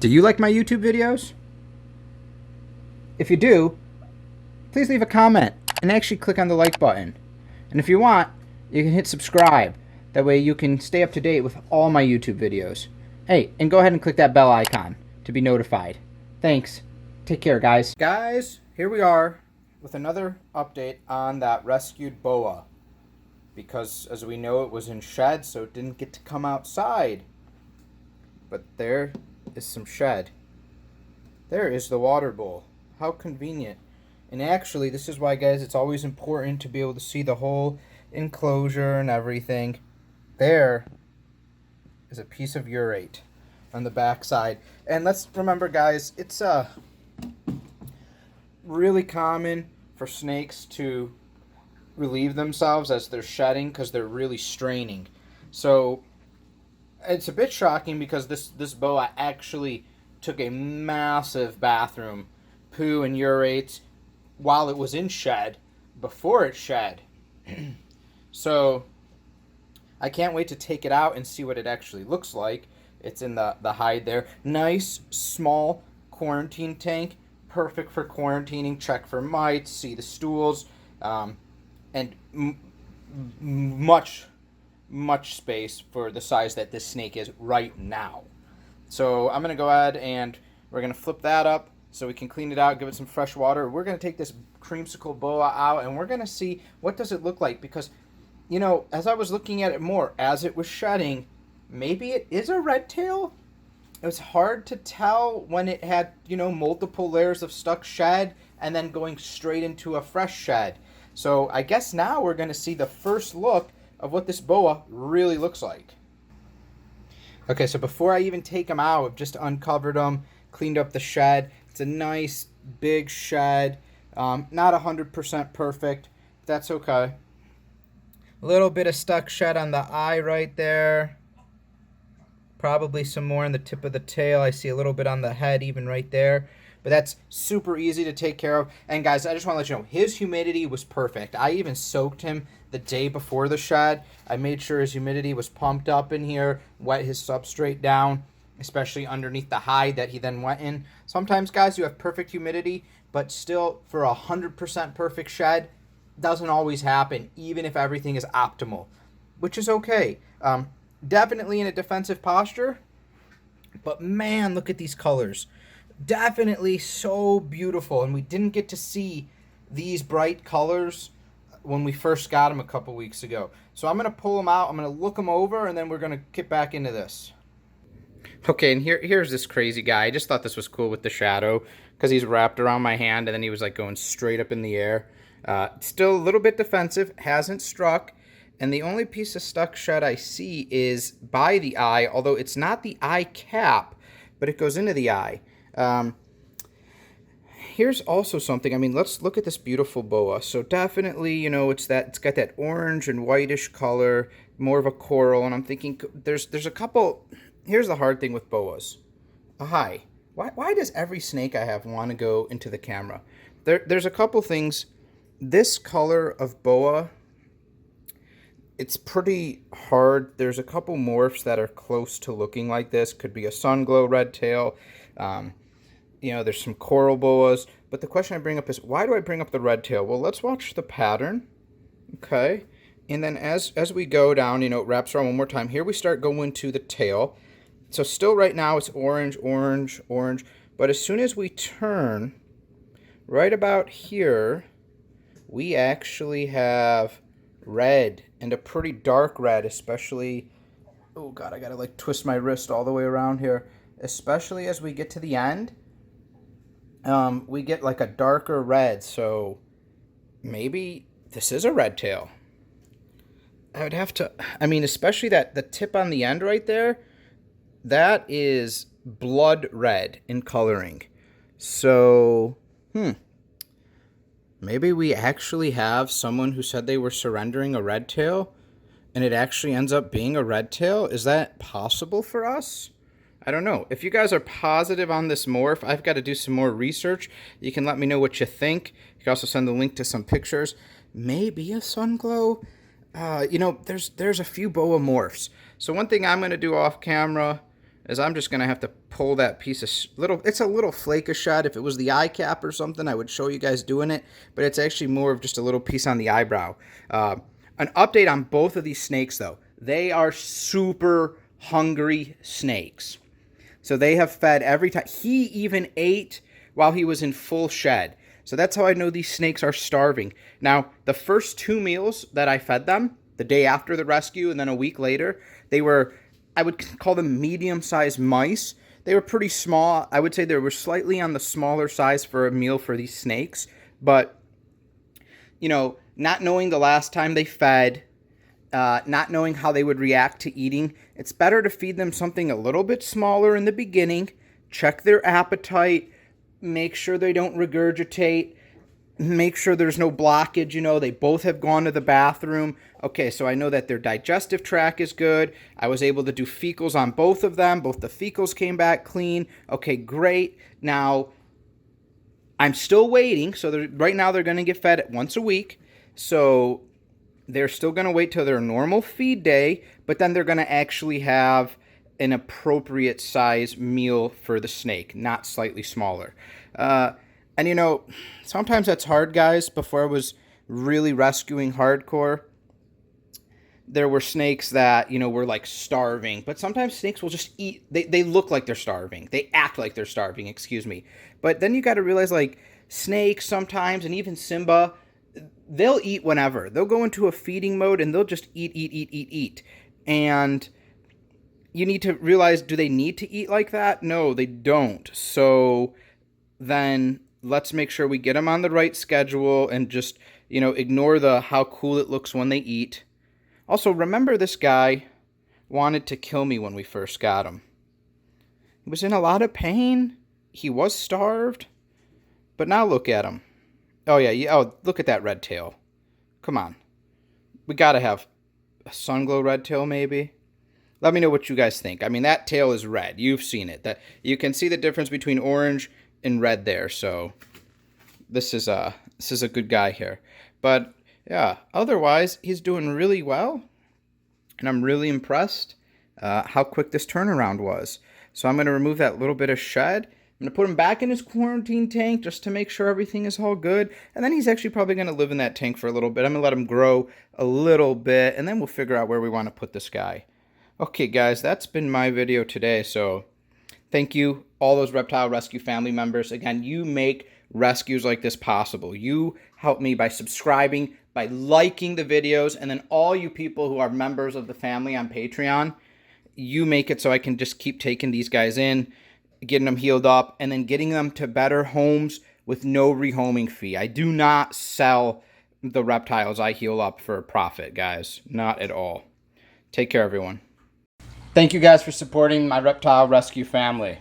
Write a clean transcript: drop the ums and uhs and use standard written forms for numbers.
Do you like my YouTube videos? If you do, please leave a comment and actually click on the like button. And if you want, you can hit subscribe. That way you can stay up to date with all my YouTube videos. Hey, and go ahead and click that bell icon to be notified. Thanks. Take care, guys. Guys, here we are with another update on that rescued boa. Because, as we know, it was in shed, so it didn't get to come outside. But there is some shed. There is the water bowl. How convenient. And actually, this is why, guys, it's always important to be able to see the whole enclosure and everything. There is a piece of urate on the back side. And let's remember, guys, it's really common for snakes to relieve themselves as they're shedding because they're really straining. So it's a bit shocking because this boa actually took a massive bathroom, poo and urates, while it was in shed, before it shed. So I can't wait to take it out and see what it actually looks like. It's in the hide there. Nice, small quarantine tank. Perfect for quarantining. Check for mites, see the stools, and much space for the size that this snake is right now. So I'm going to go ahead and we're going to flip that up so we can clean it out, give it some fresh water. We're going to take this creamsicle boa out and we're going to see what does it look like, because, you know, as I was looking at it more, as it was shedding, maybe it is a red tail. It was hard to tell when it had, you know, multiple layers of stuck shed and then going straight into a fresh shed. So I guess now we're going to see the first look of what this boa really looks like. Okay, so before I even take them out, I've just uncovered them, cleaned up the shed. It's a nice big shed. Not 100% perfect. That's okay. A little bit of stuck shed on the eye right there. Probably some more on the tip of the tail. I see a little bit on the head even right there. But that's super easy to take care of. And guys, I just want to let you know, his humidity was perfect. I even soaked him the day before the shed. I made sure his humidity was pumped up in here, wet his substrate down, especially underneath the hide that he then went in. Sometimes, guys, you have perfect humidity, but still, for 100% perfect shed, doesn't always happen, even if everything is optimal, which is okay. Definitely in a defensive posture, but man, look at these colors. Definitely so beautiful, and we didn't get to see these bright colors when we first got them a couple weeks ago. So I'm going to pull them out, I'm going to look them over, and then we're going to get back into this. Okay, and here's this crazy guy. I just thought this was cool with the shadow because he's wrapped around my hand, and then he was like going straight up in the air. Still a little bit defensive, hasn't struck, and the only piece of stuck shed I see is by the eye, although it's not the eye cap, but it goes into the eye. Here's also something. I mean, let's look at this beautiful boa. So definitely, you know, it's got that orange and whitish color, more of a coral, and I'm thinking there's a couple. Here's the hard thing with boas. Hi. Why does every snake I have want to go into the camera? There's a couple things. This color of boa, it's pretty hard. There's a couple morphs that are close to looking like this. Could be a sunglow red tail. You know, there's some coral boas. But the question I bring up is, why do I bring up the red tail? Well, let's watch the pattern. Okay. And then as we go down, you know, it wraps around one more time. Here we start going to the tail. So still right now it's orange, orange, orange. But as soon as we turn, right about here, we actually have red, and a pretty dark red, especially, oh God, I gotta like twist my wrist all the way around here. Especially as we get to the end, we get like a darker red, so maybe this is a red tail. I would have to, I mean, especially the tip on the end right there, that is blood red in coloring. So, maybe we actually have someone who said they were surrendering a red tail, and it actually ends up being a red tail. Is that possible for us? I don't know. If you guys are positive on this morph, I've got to do some more research. You can let me know what you think. You can also send the link to some pictures. Maybe a sunglow. You know, there's a few boa morphs. So one thing I'm going to do off camera, is I'm just going to have to pull that piece of it's a little flake of shed. If it was the eye cap or something, I would show you guys doing it, but it's actually more of just a little piece on the eyebrow. An update on both of these snakes, though. They are super hungry snakes. So they have fed every time. He even ate while he was in full shed. So that's how I know these snakes are starving. Now, the first 2 meals that I fed them, the day after the rescue and then a week later, they were, I would call them medium-sized mice. They were pretty small. I would say they were slightly on the smaller size for a meal for these snakes. But, you know, not knowing the last time they fed, not knowing how they would react to eating, it's better to feed them something a little bit smaller in the beginning, check their appetite, make sure they don't regurgitate, make sure there's no blockage. You know, they both have gone to the bathroom. Okay, so I know that their digestive tract is good. I was able to do fecals on both of them. Both the fecals came back clean. Okay, great. Now, I'm still waiting. So right now they're going to get fed once a week. So they're still going to wait till their normal feed day, but then they're going to actually have an appropriate size meal for the snake, not slightly smaller. And you know, sometimes that's hard, guys. Before I was really rescuing hardcore, there were snakes that, you know, were like starving, but sometimes snakes will just eat. They look like they're starving. They act like they're starving, excuse me. But then you got to realize, like, snakes sometimes, and even Simba, they'll eat whenever. They'll go into a feeding mode and they'll just eat. And you need to realize, do they need to eat like that? No, they don't. So then let's make sure we get them on the right schedule and just, you know, ignore the how cool it looks when they eat. Also, remember, this guy wanted to kill me when we first got him. He was in a lot of pain. He was starved. But now look at him. Oh, yeah. Oh, look at that red tail. Come on. We got to have a sunglow red tail, maybe. Let me know what you guys think. I mean, that tail is red. You've seen it. That you can see the difference between orange and red there. So this is a good guy here. But yeah, otherwise he's doing really well, and I'm really impressed how quick this turnaround was. So I'm going to remove that little bit of shed. I'm going to put him back in his quarantine tank just to make sure everything is all good. And then he's actually probably going to live in that tank for a little bit. I'm going to let him grow a little bit, and then we'll figure out where we want to put this guy. Okay, guys, that's been my video today. So thank you, all those Reptile Rescue family members. Again, you make rescues like this possible. You help me by subscribing, by liking the videos, and then all you people who are members of the family on Patreon, you make it so I can just keep taking these guys in, getting them healed up, and then getting them to better homes with no rehoming fee. I do not sell the reptiles I heal up for a profit, guys. Not at all. Take care, everyone. Thank you guys for supporting my Reptile Rescue family.